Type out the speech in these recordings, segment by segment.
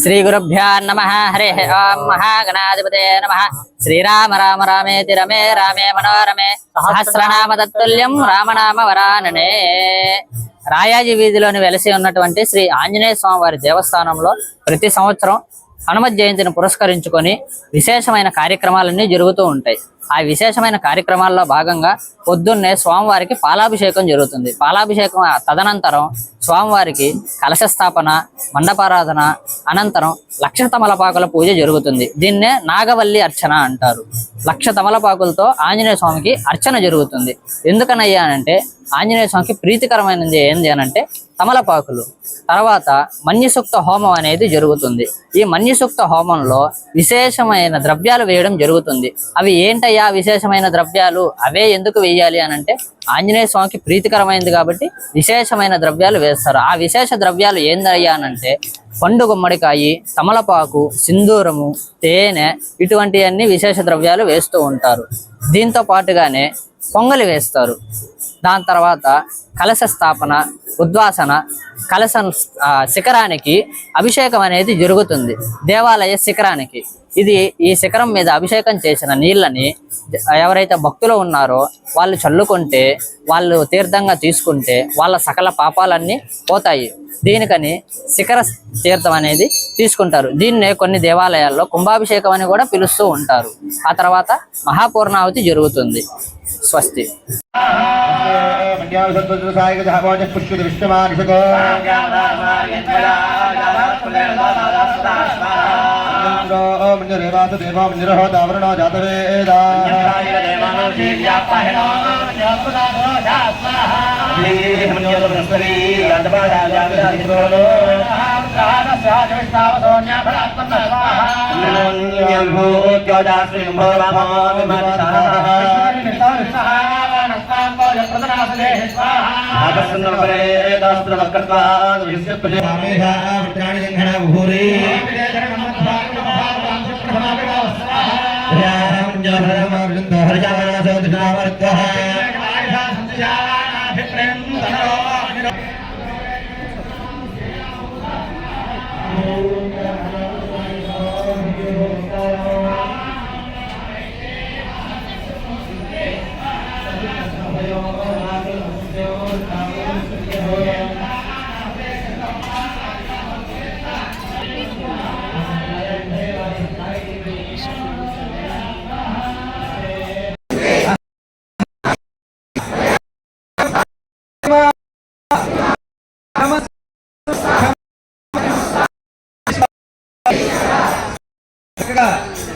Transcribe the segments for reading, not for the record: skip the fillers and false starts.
श्रीगुरुभ्यो नमः। हरे ओं महागणाधिपते नमः। श्रीराम राम रामेति रमे रामे मनोरमे सहस्रनाम तत्तुल्यं रामनाम वरानने। రాయాజీ వీధిలోని వెలసి ఉన్నటువంటి శ్రీ ఆంజనేయ స్వామి వారి దేవస్థానంలో ప్రతి సంవత్సరం హనుమత్ జయంతిని పురస్కరించుకొని విశేషమైన కార్యక్రమాలన్నీ జరుగుతూ ఉంటాయి. ఆ విశేషమైన కార్యక్రమాల్లో భాగంగా పొద్దున్నే స్వామివారికి పాలాభిషేకం జరుగుతుంది. పాలాభిషేకం తదనంతరం స్వామివారికి కలశ స్థాపన, మండపారాధన, అనంతరం లక్ష తమలపాకుల పూజ జరుగుతుంది. దీన్నే నాగవల్లి అర్చన అంటారు. లక్ష తమలపాకులతో ఆంజనేయ స్వామికి అర్చన జరుగుతుంది. ఎందుకనయ్యా అనంటే ఆంజనేయ స్వామికి ప్రీతికరమైనది ఏంది అనంటే తమలపాకులు. తర్వాత మన్యసూక్త హోమం అనేది జరుగుతుంది. ఈ మన్యసూక్త హోమంలో విశేషమైన ద్రవ్యాలు వేయడం జరుగుతుంది. అవి ఏంటయ్యా విశేషమైన ద్రవ్యాలు? అవే ఎందుకు వేయాలి అనంటే ఆంజనేయ స్వామికి ప్రీతికరమైనది కాబట్టి విశేషమైన ద్రవ్యాలు వేస్తారు. ఆ విశేష ద్రవ్యాలు ఏందయ్యా అనంటే పండు గుమ్మడికాయ, తమలపాకు, సింధూరము, తేనె, ఇటువంటివన్నీ విశేష ద్రవ్యాలు వేస్తూ ఉంటారు. దీంతో పాటుగానే పొంగలి వేస్తారు. దాని తర్వాత కలశ స్థాపన, ఉద్వాసన, కలశ శిఖరానికి అభిషేకం అనేది జరుగుతుంది. దేవాలయ శిఖరానికి ఈ శిఖరం మీద అభిషేకం చేసిన నీళ్ళని ఎవరైతే భక్తులు ఉన్నారో వాళ్ళు చల్లుకుంటే, వాళ్ళు తీర్థంగా తీసుకుంటే వాళ్ళ సకల పాపాలన్నీ పోతాయి. దీనికని శిఖర తీర్థం అనేది తీసుకుంటారు. దీన్నే కొన్ని దేవాలయాల్లో కుంభాభిషేకం అని కూడా పిలుస్తూ ఉంటారు. ఆ తర్వాత మహాపూర్ణావతి జరుగుతుంది. స్వస్తి.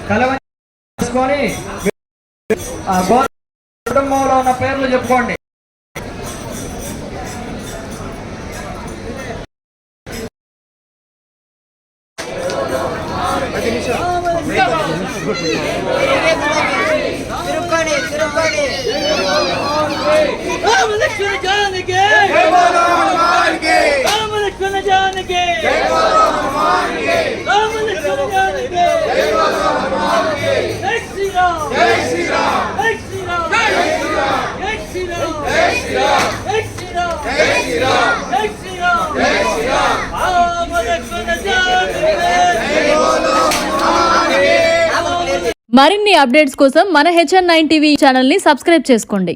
కలవని కుటుంబంలో ఉన్న పేర్లు చెప్పుకోండి. మరిన్ని అప్డేట్స్ కోసం మన HN9 టీవీ ఛానల్ ని సబ్స్క్రైబ్ చేసుకోండి.